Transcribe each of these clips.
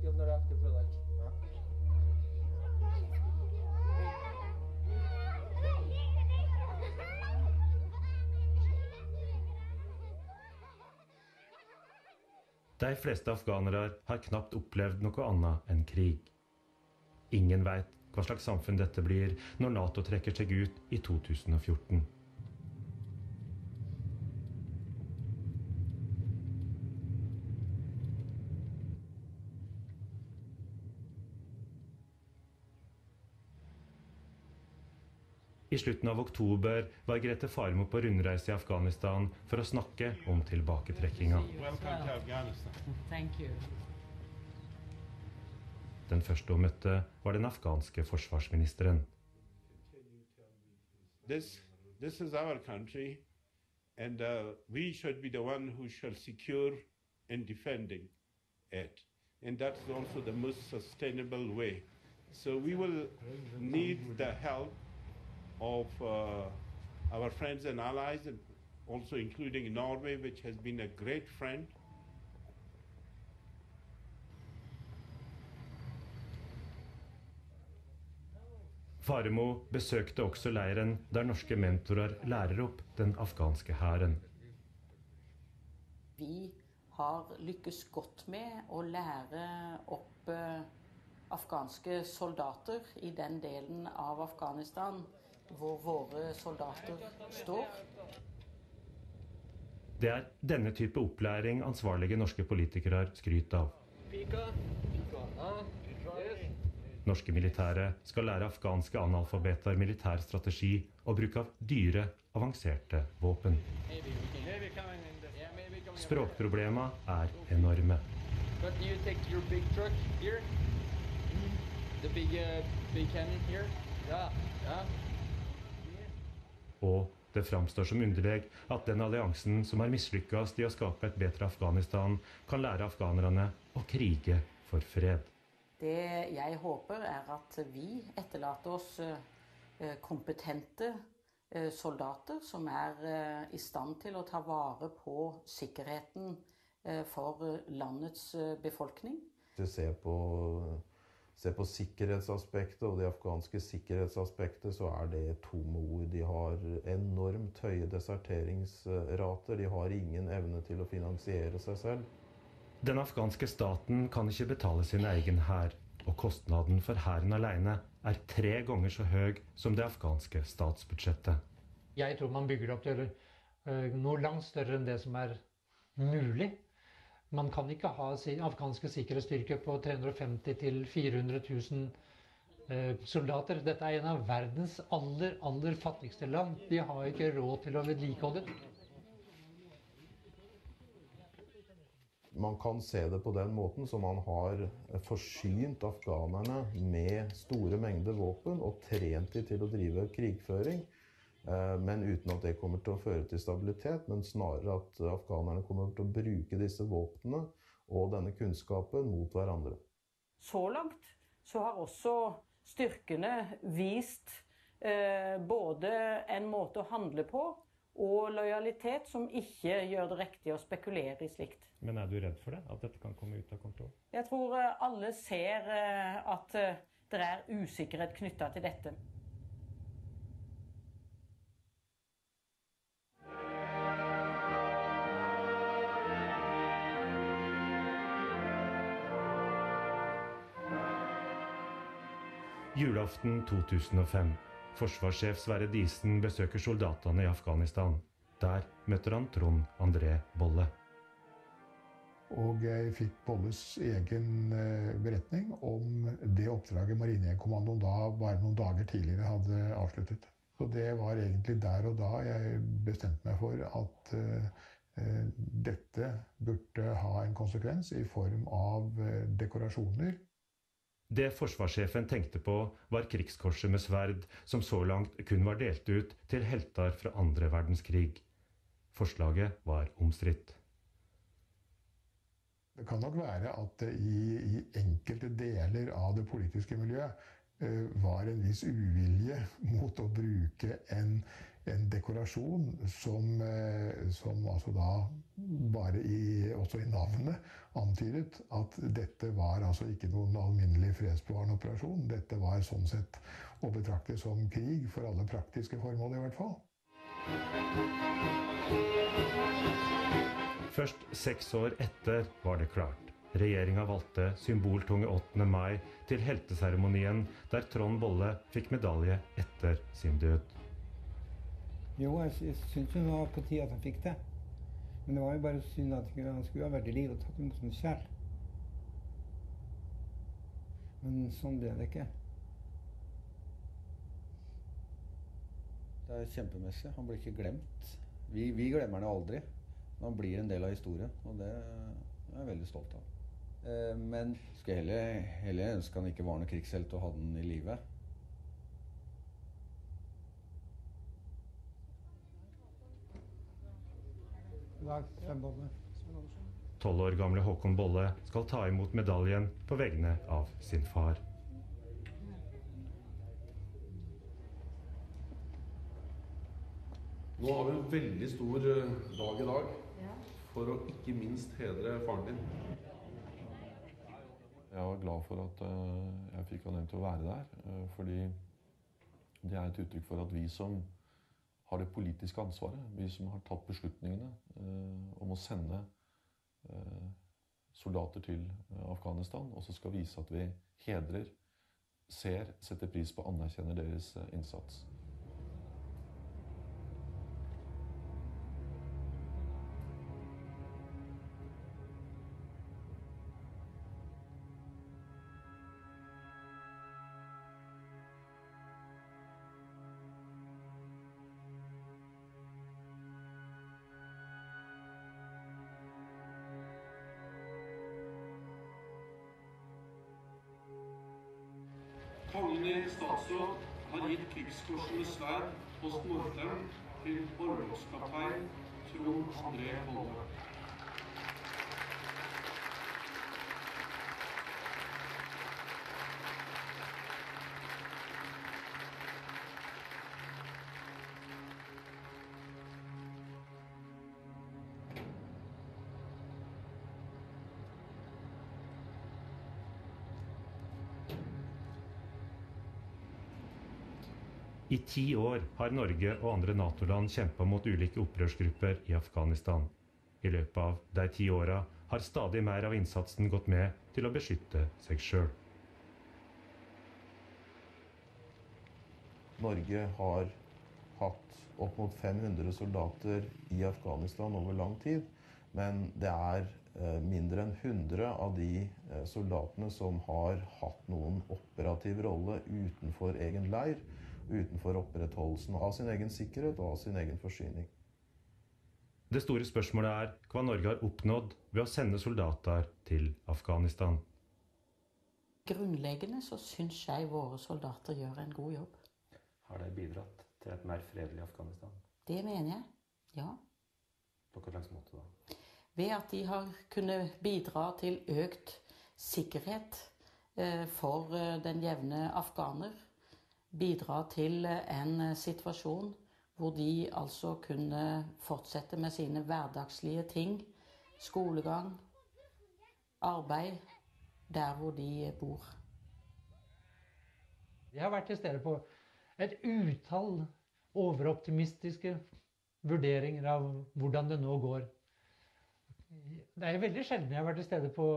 You'll not have to feel like... De fleste afghanere har knapt opplevd noe annet enn krig. Ingen vet hva slags samfunn dette blir når NATO trekker seg ut i 2014. I slutten av oktober var Grete Faremo på rundreise i Afghanistan for å snakke om tilbaketrekkinga. Den første hun møtte var den afghanske forsvarsministeren. This is our country, and we should be the one who shall secure and defending it. And that's also the most sustainable way. So we will need the help of our friends and allies, and also including Norway, which has been a great friend. Faremo besøkte også leiren der norske mentorer lærer opp den afghanske hæren. Vi har lykkes godt med å lære opp afghanske soldater i den delen av Afghanistan hvor våre soldater står. Det er denne type opplæring ansvarlige norske politikere skryter av. Norske militære skal lære afghanske analfabeter militær strategi og bruk av dyre, avanserte våpen. Språkproblemene er enorme. Og det framstår som underlig at den alliansen som har mislykkes i å skape et bedre Afghanistan, kan lære afghanerne å krige for fred. Det jeg håper er at vi etterlater oss kompetente soldater som er i stand til å ta vare på sikkerheten for landets befolkning. Se på sikkerhetsaspektet og det afghanske sikkerhetsaspektet, så er det tomme ord. De har enormt høye deserteringsrater, de har ingen evne til å finansiere seg selv. Den afghanske staten kan ikke betale sin egen hær, og kostnaden for hæren alene er 3 ganger så høy som det afghanske statsbudsjettet. Jeg tror man bygger opp til noe langt større enn det som er mulig. Man kan ikke ha afghanske sikkerhetsstyrker på 350 til 400 000 soldater. Dette er en av verdens aller fattigste land. De har ikke råd til å vedlikeholde. Man kan se det på den måten som man har forsynt afghanerne med store mengder våpen og trent de til å drive krigføring. Men uten at det kommer til å føre til stabilitet, men snarere at afghanerne kommer til å bruke disse våpnene og denne kunnskapen mot hverandre. Så langt så har også styrkene vist både en måte å handle på og lojalitet som ikke gjør det riktig å spekulere i slikt. Men er du redd for det? At dette kan komme ut av kontroll? Jeg tror alle ser at det er usikkerhet knyttet til dette. Julaften 2005. Forsvarssjef Sverre Diesen besøker soldatene i Afghanistan. Der møter han Trond André Bolle. Og jeg fikk Bolles egen beretning om det oppdraget Marinekommandoen da bare noen dager tidligere hadde avsluttet. Så det var egentlig der og da jeg bestemte meg for at dette burde ha en konsekvens i form av dekorasjoner. Det forsvarssjefen tenkte på var krigskorset med sverd, som så langt kun var delt ut til helter fra 2. verdenskrig. Forslaget var omstridt. Det kan nok være at det i enkelte deler av det politiske miljøet var en viss uvilje mot å bruke en en dekorasjon som altså da bare også i navnet antydet at dette var altså ikke noen alminnelig fredsbevarende operasjon. Dette var sånn sett å betrakte som krig for alle praktiske formål i hvert fall. Først 6 år etter var det klart. Regjeringa valgte symboltunge 8. mai til helteseremonien, der Trond Bolle fikk medalje etter sin død. Jo, jeg synes det var på tide at han fikk det. Men det var jo bare synd at han skulle ha vært i liv og tatt imot som sjel. Men sånn ble det ikke. Det er kjempemessig. Han blir ikke glemt. Vi glemmer det aldri. Men han blir en del av historien, og det er jeg veldig stolt av. Men skulle heller ønske han ikke var noen krigshelt og hadde den i live. Dag, 12 år gamle Håkon Bolle skal ta imot medaljen på vegne av sin far. Nå har vi en veldig stor dag i dag, for å ikke minst hedre faren din. Jeg var glad for at jeg fikk anledning til å være der, fordi det er et uttrykk for at vi som har det politiske ansvaret, vi som har tatt beslutningene om å sende soldater til Afghanistan, også skal vise at vi hedrer, setter pris på og anerkjenner deres innsats. Kongen i statsråd har gitt krigskorsenes sverd post mortem til orlogskaptein Trond André Bolle. I 10 år har Norge og andre NATO-land kjempet mot ulike opprørsgrupper i Afghanistan. I løpet av de 10 åra har stadig mer av innsatsen gått med til å beskytte seg selv. Norge har hatt opp mot 500 soldater i Afghanistan over lang tid, men det er mindre enn 100 av de soldatene som har hatt noen operativ rolle utenfor egen leir, utenfor opprettholdelsen av sin egen sikkerhet og av sin egen forsyning. Det store spørsmålet er hva Norge har oppnådd ved å sende soldater til Afghanistan. Grunnleggende så synes jeg våre soldater gjør en god jobb. Har det bidratt til et mer fredelig Afghanistan? Det mener jeg, ja. På hvilken slags måte da? Ved at de har kunnet bidra til økt sikkerhet for den jevne afghaner. Bidra til en situasjon hvor de altså kunne fortsette med sine hverdagslige ting, skolegang, arbeid, der hvor de bor. Jeg har vært til stede på et utall overoptimistiske vurderinger av hvordan det nå går. Det er veldig sjelden jeg har vært til stede på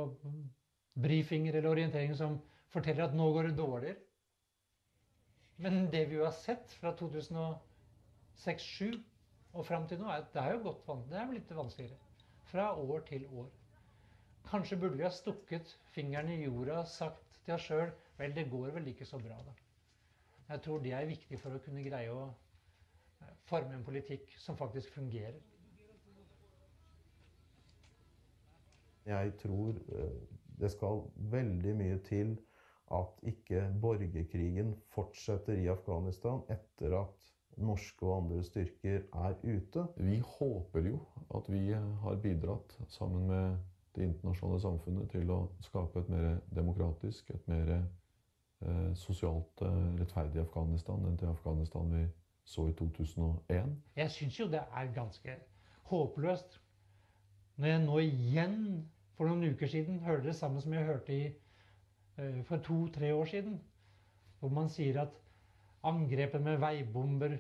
briefinger eller orienteringer som forteller at nå går det dårligere. Men det vi jo har sett fra 2006-2007 og frem til nå, er at det er jo det er litt vanskeligere. Fra år til år. Kanskje burde vi ha stukket fingeren i jorda og sagt til oss selv, vel, det går vel ikke så bra da. Jeg tror det er viktig for å kunne greie å forme en politikk som faktisk fungerer. Jeg tror det skal veldig mye til at ikke borgerkrigen fortsetter i Afghanistan etter at norske og andre styrker er ute. Vi håper jo at vi har bidratt sammen med det internasjonale samfunnet til å skape et mer demokratisk, et mer sosialt rettferdig Afghanistan enn til Afghanistan vi så i 2001. Jeg synes jo det er ganske håpløst. Når jeg nå igjen for noen uker siden hørte det samme som jeg hørte for 2-3 år siden, hvor man sier at angrepet med veibomber,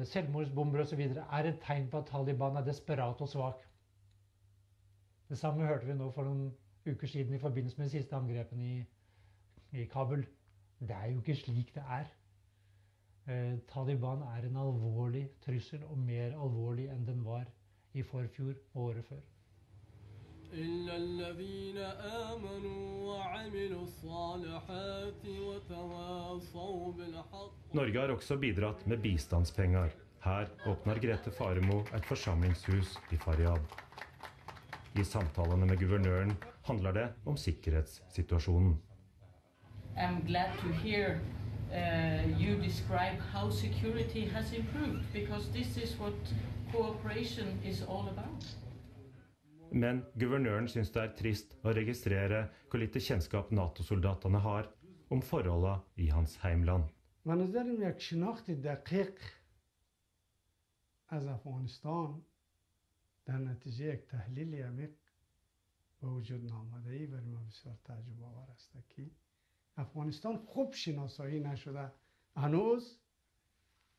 selvmordsbomber osv. er et tegn på at Taliban er desperat og svak. Det samme hørte vi nå for noen uker siden i forbindelse med de siste angrepene i Kabul. Det er jo ikke slik det er. Taliban er en alvorlig trussel, og mer alvorlig enn den var i forfjor og året før. Norge har også bidratt med bistandspenger. Her åpner Grete Faremo et forsamlingshus i Faryab. I samtalene med guvernøren handler det om sikkerhetssituasjonen. I'm glad to hear you describe how security has improved, because this is what cooperation is all about. Men guvernøren synes det er trist å registrere hvor lite kjennskap NATO-soldatene har om forholdene i hans heimland. من نظرم یک شناخت دقیق از افغانستان در نتیجه یک تحلیل عمیق به وجود نامده‌ای برای ما بسیار تعجب آور است که افغانستان خوب شناسایی نشده هنوز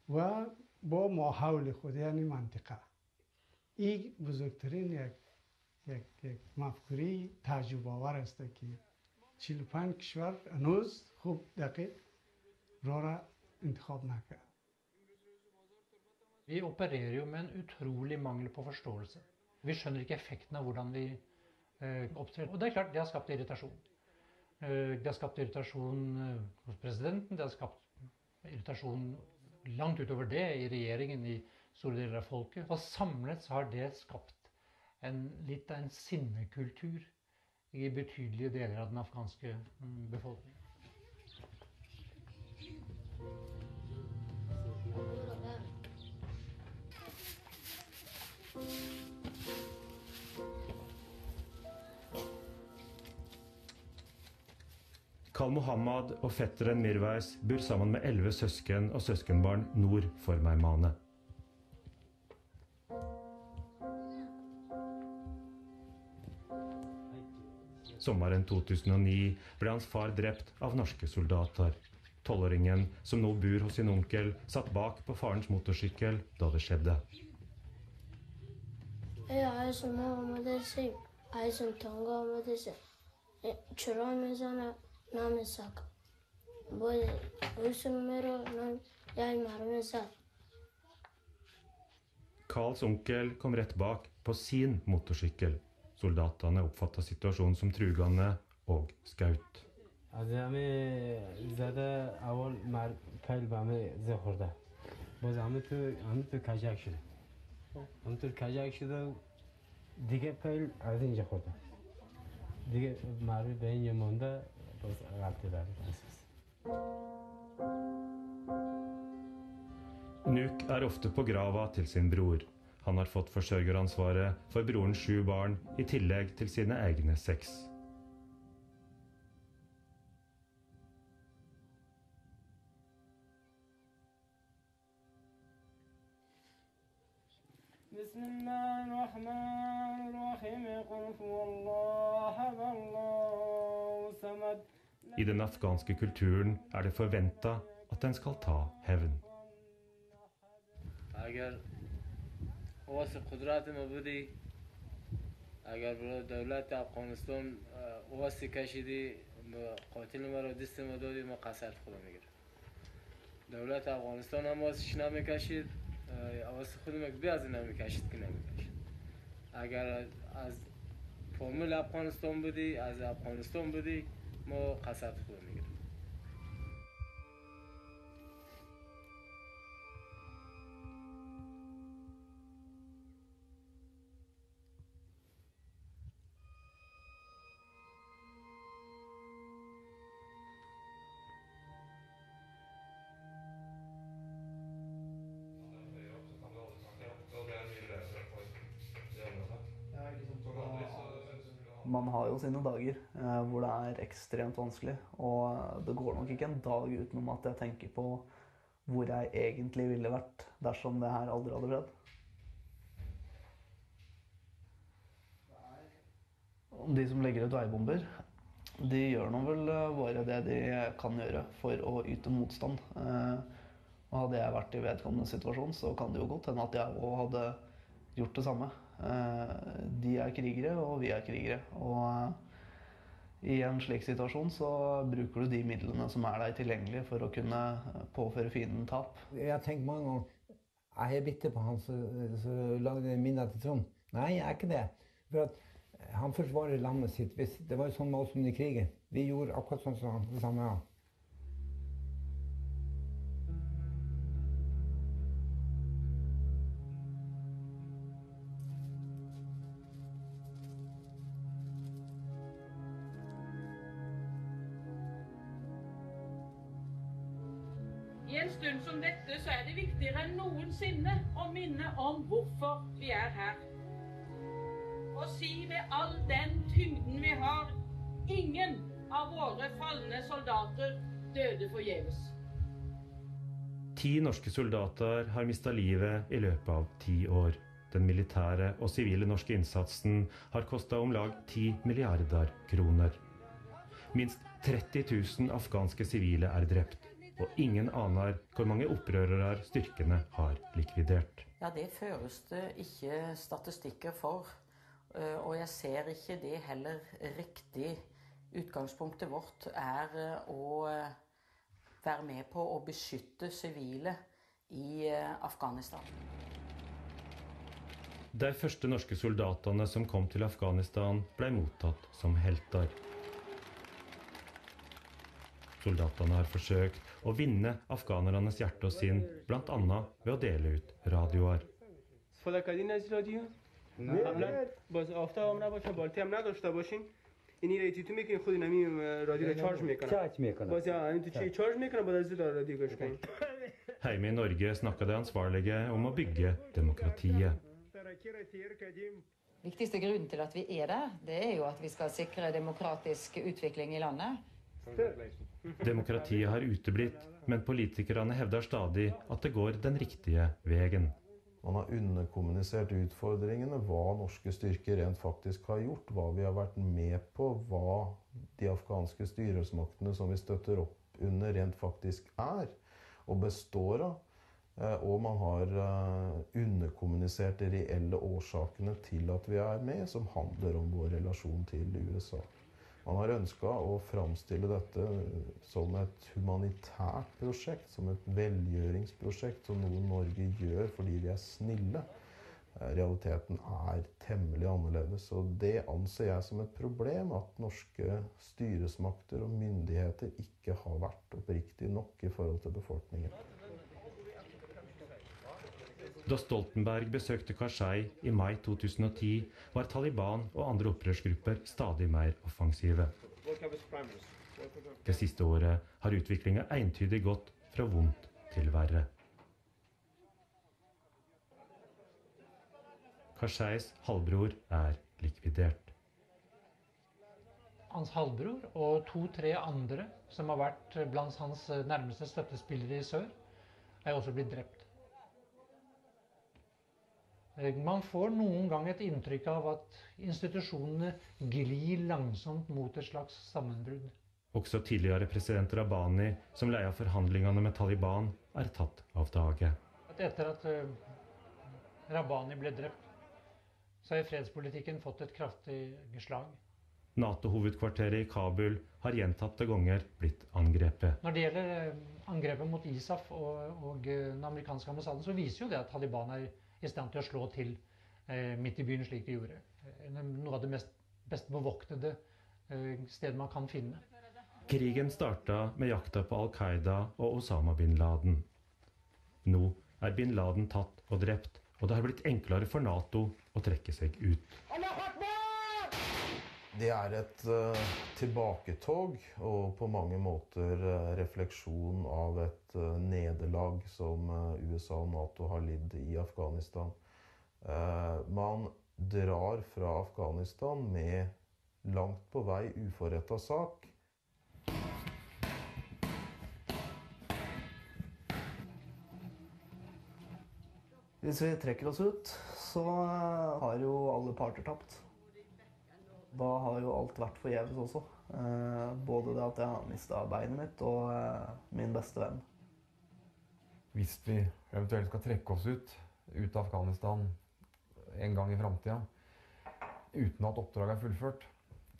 و با ماحول خود یعنی منطقه. این بزرگترین یک مفکوری تعجب آور است که 45 کشور هنوز خوب دقیق را انتخاب نکرد. Vi opererer jo med en utrolig mangel på forståelse. Vi skjønner ikke effekten av hvordan vi opptrer. Og det er klart, det har skapt irritasjon. Det har skapt irritasjon hos presidenten, det har skapt irritasjon langt utover det i regjeringen, i store deler av folket. Og samlet så har det skapt litt av en sinnekultur i betydelige deler av den afghanske befolkningen. Kal Mohammad og fetteren Mirwais bor sammen med 11 søsken og søskenbarn nord for Meymaneh. Sommeren 2009 ble hans far drept av norske soldater. 12-åringen, som nå bor hos sin onkel, satt bak på farens motorsykkel da det skjedde. Karls onkel kom rett bak på sin motorsykkel. Soldatene oppfattet situasjonen som trugende og skaut. Nuk er ofte på grava til sin bror. Han har fått forsørgeransvaret for brorens 7 barn i tillegg til sine egne 6. I den afghanske kulturen er det forventet at den skal ta hevn. واسه قدرت ما بودی اگر برای دولت افغانستان واسه کشیدی قاتل ما رو دست ما دادی ما قصد خدا میگیرم دولت افغانستان هم واسش نمیکشید واسه خودم یک بیازی نمیکشید که نمیکشید اگر از فامیل افغانستان بودی از افغانستان بودی ما قصد خدا میگیرم Man har jo sine dager hvor det er ekstremt vanskelig, og det går nok ikke en dag utenom at jeg tenker på hvor jeg egentlig ville vært dersom det her aldri hadde skjedd. De som legger ut veibomber, de gjør nå vel bare det de kan gjøre for å yte motstand. Og hadde jeg vært i vedkommende situasjon, så kan det jo godt hende at jeg også hadde gjort det samme. De er krigere, og vi er krigere. Og i en slik situasjon så bruker du de midlene som er deg tilgjengelige for å kunne påføre fienden tap. Jeg har tenkt mange ganger, er jeg bitter på han som lagde minnet til Trond? Nei, jeg er ikke det. For at han forsvarer landet sitt. Det var jo sånn med oss under krigen. Vi gjorde akkurat sånn som han, det samme han. I en stund som dette så er det viktigere enn noensinne å minne om hvorfor vi er her. Og si med all den tyngden vi har, ingen av våre falne soldater døde forgjeves. 10 norske soldater har mistet livet i løpet av 10 år. Den militære og sivile norske innsatsen har kostet om lag 10 milliarder kroner. Minst 30 000 afghanske sivile er drept, og ingen aner hvor mange opprørere styrkene har likvidert. Ja, det føres det ikke statistikker for, og jeg ser ikke det heller riktig. Utgangspunktet vårt er å være med på å beskytte sivile i Afghanistan. De første norske soldatene som kom til Afghanistan ble mottatt som helter. Soldatene har forsøkt å vinne afghanernes hjerte og sinn, blant annet ved å dele ut radioer. Hjemme i Norge snakket de ansvarlige om å bygge demokratiet. Viktigste grunnen til at vi er der, det er jo at vi skal sikre demokratisk utvikling i landet. Demokratiet har uteblitt, men politikerne hevder stadig at det går den riktige veien. Man har underkommunisert utfordringene, hva norske styrker rent faktisk har gjort, hva vi har vært med på, hva de afghanske styresmaktene som vi støtter opp under rent faktisk er og består av. Og man har underkommunisert de reelle årsakene til at vi er med, som handler om vår relasjon til USA. Man har ønsket å framstille dette som et humanitært prosjekt, som et velgjøringsprosjekt, som noe Norge gjør fordi de er snille. Realiteten er temmelig annerledes, og det anser jeg som et problem at norske styresmakter og myndigheter ikke har vært oppriktig nok i forhold til befolkningen. Da Stoltenberg besøkte Karzai i mai 2010, var Taliban og andre opprørsgrupper stadig mer offensive. Det siste året har utviklingen entydig gått fra vondt til verre. Karzais halvbror er likvidert. Hans halvbror og 2-3 andre som har vært blant hans nærmeste støttespillere i sør, er også blitt drept. Man får noen gang et inntrykk av at institusjonene glir langsomt mot et slags sammenbrudd. Også tidligere president Rabbani, som ledet forhandlingene med Taliban, er tatt av dage. Etter at Rabbani ble drept, så har fredspolitikken fått et kraftig slag. NATO-hovedkvarteret i Kabul har gjentatte ganger blitt angrepet. Når det gjelder angrepet mot ISAF og den amerikanske ambassaden, så viser jo det at Taliban er i stand til å slå til midt i byen slik de gjorde. Noe av det best bevoktede stedet man kan finne. Krigen startet med jakta på Al-Qaida og Osama bin Laden. Nå er bin Laden tatt og drept, og det har blitt enklere for NATO å trekke seg ut. Det er et tilbaketog og på mange måter refleksjon av et nederlag som USA og NATO har lidd i Afghanistan. Man drar fra Afghanistan med langt på vei uforrettet sak. Hvis vi trekker oss ut, så har jo alle parter tapt. Da har jo alt vært forgjeves også. Både det at jeg har mistet beinet mitt og min beste venn. Hvis vi eventuelt skal trekke oss ut av Afghanistan en gang i fremtiden, uten at oppdraget er fullført,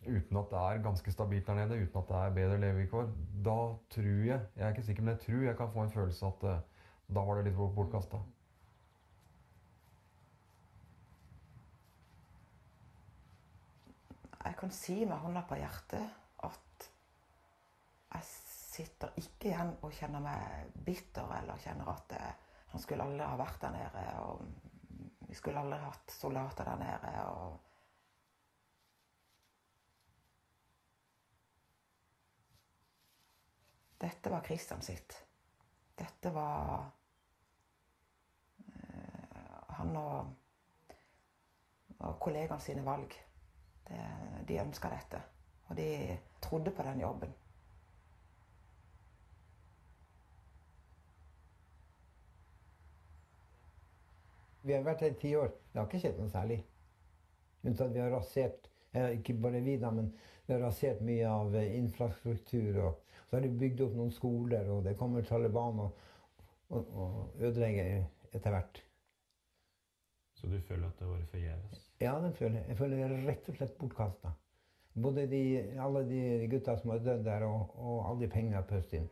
uten at det er ganske stabilt der nede, uten at det er bedre levevilkår, da tror jeg er ikke sikker, men jeg tror jeg kan få en følelse at da var det litt bortkastet. Jeg kan si med hånda på hjertet at jeg sitter ikke igjen og kjenner meg bitter, eller kjenner at han skulle aldri ha vært der nede, og vi skulle aldri hatt soldater der nede. Dette var Kristian sitt. Dette var han og kollegaene sine valg. De ønsket dette, og de trodde på den jobben. Vi har vært her i 10 år. Det har ikke skjedd noe særlig. Unntatt vi har rasert, ikke bare vi da, men vi har rasert mye av infrastruktur. Og så har de bygd opp noen skoler, og det kommer Taliban og ødelegger etter hvert. Så du føler at det har vært forgjeves? Ja, det føler jeg. Jeg føler det er rett og slett bortkastet. Både alle de gutta som har dødd der, og alle de pengene jeg har pøst inn.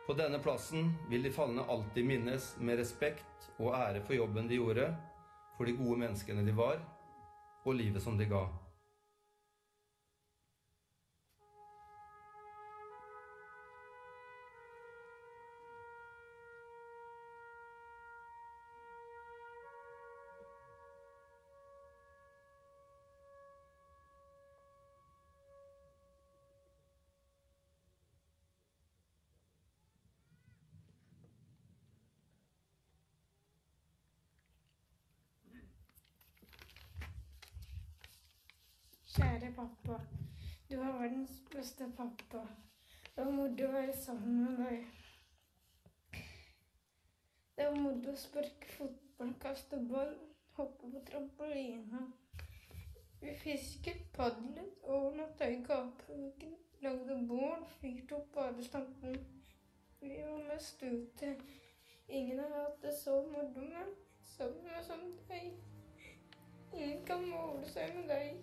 På denne plassen vil de falne alltid minnes med respekt og ære for jobben de gjorde, for de gode menneskene de var, og livet som de ga. Kjære pappa, du har verdens beste pappa. Det var moro å være sammen med deg. Det var moro å sparke fotball, kaste ball, hoppe på trampoline. Vi fisket, padlet, overnatta i gapehaugen, lagde bål, fyrte opp badestampen. Vi var mest ute. Ingen har hatt det så moro med sammen som deg. Ingen kan måle seg med deg.